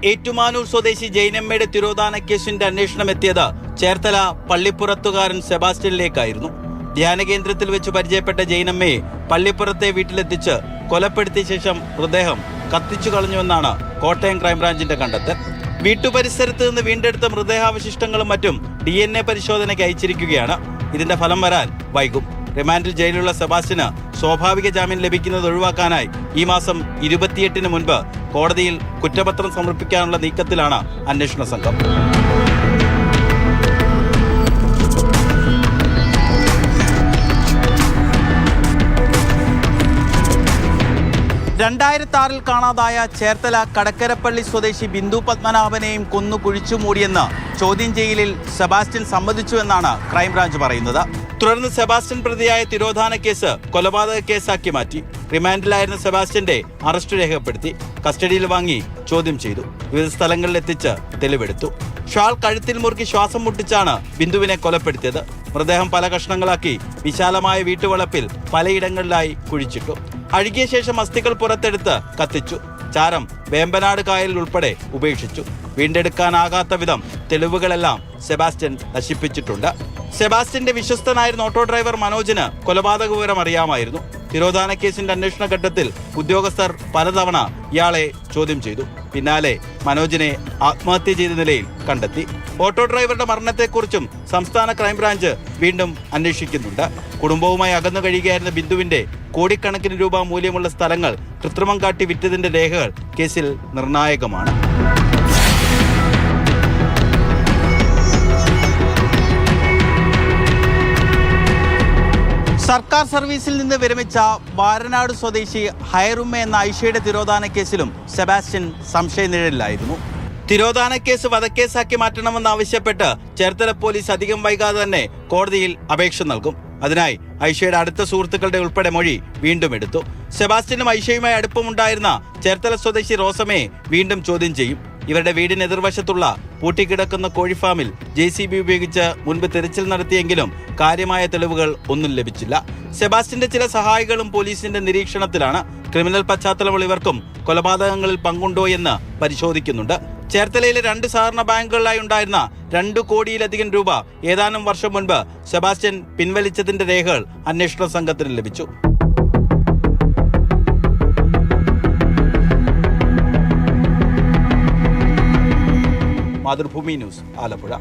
ഏറ്റുമാനൂർ സ്വദേശി ജൈനമ്മയുടെ തിരോധാന കേസിന്റെ അന്വേഷണം എത്തിയത് ചേർത്തല പള്ളിപ്പുറത്തുകാരൻ സെബാസ്റ്റ്യനിലേക്കായിരുന്നു. ധ്യാന കേന്ദ്രത്തിൽ വെച്ച് പരിചയപ്പെട്ട ജൈനമ്മയെ പള്ളിപ്പുറത്തെ വീട്ടിലെത്തിച്ച് കൊലപ്പെടുത്തിയ ശേഷം മൃതദേഹം കത്തിച്ചു കളഞ്ഞുവെന്നാണ് കോട്ടയം ക്രൈംബ്രാഞ്ചിന്റെ കണ്ടെത്തൽ. വീട്ടുപരിസരത്ത് നിന്ന് വീണ്ടെടുത്ത മൃതദേഹാവശിഷ്ടങ്ങളും മറ്റും DNA പരിശോധനയ്ക്ക് അയച്ചിരിക്കുകയാണ്. ഇതിന്റെ ഫലം വരാൻ വൈകും. റിമാൻഡിൽ ജയിലിലുള്ള സെബാസ്റ്റ്യന് സ്വാഭാവിക ജാമ്യം ലഭിക്കുന്നത് ഒഴിവാക്കാനായി ഈ മാസം 28-ന് മുൻപ് കോടതിയിൽ കുറ്റപത്രം സമർപ്പിക്കാനുള്ള നീക്കത്തിലാണ് അന്വേഷണ സംഘം. ിൽ കാണാതായ ചേർത്തല കടക്കരപ്പള്ളി സ്വദേശി ബിന്ദു പത്മനാഭനെയും കൊന്നു കുഴിച്ചു മൂടിയെന്ന് ചോദ്യം ചെയ്യലിൽ സെബാസ്റ്റ്യൻ സമ്മതിച്ചുവെന്നാണ് ക്രൈംബ്രാഞ്ച് പറയുന്നത്. തുടർന്ന് സെബാസ്റ്റ്യൻ പ്രതിയായ തിരോധാന കേസ് കൊലപാതക കേസാക്കി മാറ്റി. റിമാൻഡിലായിരുന്ന സെബാസ്റ്റ്യന്റെ അറസ്റ്റ് രേഖപ്പെടുത്തി കസ്റ്റഡിയിൽ വാങ്ങി ചോദ്യം ചെയ്തു. വിവിധ സ്ഥലങ്ങളിൽ എത്തിച്ച് തെളിവെടുത്തു. ഷാൾ കഴുത്തിൽ മുറുക്കി ശ്വാസം മുട്ടിച്ചാണ് ബിന്ദുവിനെ കൊലപ്പെടുത്തിയത്. മൃതദേഹം പല കഷ്ണങ്ങളാക്കി വിശാലമായ വീട്ടുവളപ്പിൽ പലയിടങ്ങളിലായി കുഴിച്ചിട്ടു. അഴുകിയ ശേഷം അസ്ഥികൾ പുറത്തെടുത്ത് കത്തിച്ചു. ചാരം വേമ്പനാട് കായലിൽ ഉൾപ്പെടെ ഉപേക്ഷിച്ചു. വീണ്ടെടുക്കാനാകാത്ത വിധം തെളിവുകളെല്ലാം സെബാസ്റ്റ്യൻ നശിപ്പിച്ചിട്ടുണ്ട്. സെബാസ്റ്റ്യന്റെ വിശ്വസ്തനായിരുന്ന ഓട്ടോ ഡ്രൈവർ മനോജിന് കൊലപാതക വിവരം അറിയാമായിരുന്നു. തിരോധാന കേസിന്റെ അന്വേഷണ ഘട്ടത്തിൽ ഉദ്യോഗസ്ഥർ പലതവണ ഇയാളെ ചോദ്യം ചെയ്തു. പിന്നാലെ മനോജിനെ ആത്മഹത്യ ചെയ്ത നിലയിൽ കണ്ടെത്തി. ഓട്ടോ ഡ്രൈവറുടെ മരണത്തെക്കുറിച്ചും സംസ്ഥാന ക്രൈംബ്രാഞ്ച് വീണ്ടും അന്വേഷിക്കുന്നുണ്ട്. കുടുംബവുമായി അകന്നു കഴിയുകയായിരുന്ന ബിന്ദുവിന്റെ കോടിക്കണക്കിന് രൂപ മൂല്യമുള്ള സ്ഥലങ്ങൾ കൃത്രിമം കാട്ടി വിറ്റതിന്റെ രേഖകൾ കേസിൽ നിർണായകമാണ്. സർക്കാർ സർവീസിൽ നിന്ന് വിരമിച്ച വാരനാട് സ്വദേശി ഹൈറുമ്മ എന്ന ഐഷയുടെ തിരോധാന കേസിലും സെബാസ്റ്റ്യൻ സംശയനിഴലിലായിരുന്നു. തിരോധാന കേസ് വധക്കേസാക്കി മാറ്റണമെന്നാവശ്യപ്പെട്ട് ചേർത്തല പോലീസ് അധികം വൈകാതെ തന്നെ കോടതിയിൽ അപേക്ഷ നൽകും. അതിനായി ഐഷയുടെ അടുത്ത സുഹൃത്തുക്കളുടെ ഉൾപ്പെടെ മൊഴി വീണ്ടും എടുത്തു. സെബാസ്റ്റ്യനും ഐഷയുമായി അടുപ്പമുണ്ടായിരുന്ന ചേർത്തല സ്വദേശി റോസമ്മയെ വീണ്ടും ചോദ്യം ചെയ്യും. ഇവരുടെ വീടിന് എതിർവശത്തുള്ള പൂട്ടിക്കിടക്കുന്ന കോഴിഫാമിൽ JCB ഉപയോഗിച്ച് മുൻപ് തിരച്ചിൽ നടത്തിയെങ്കിലും കാര്യമായ തെളിവുകൾ ഒന്നും ലഭിച്ചില്ല. സെബാസ്റ്റ്യന്റെ ചില സഹായികളും പോലീസിന്റെ നിരീക്ഷണത്തിലാണ്. ക്രിമിനൽ പശ്ചാത്തലമുള്ള ഇവർക്കും കൊലപാതകങ്ങളിൽ പങ്കുണ്ടോ എന്ന് പരിശോധിക്കുന്നുണ്ട്. ചേർത്തലയിലെ 2 സഹകരണ ബാങ്കുകളിലായി ഉണ്ടായിരുന്ന 2 കോടിയിലധികം രൂപ ഏതാനും വർഷം മുൻപ് സെബാസ്റ്റ്യൻ പിൻവലിച്ചതിന്റെ രേഖകൾ അന്വേഷണ സംഘത്തിന് ലഭിച്ചു. മാതൃഭൂമി ന്യൂസ്, ആലപ്പുഴ.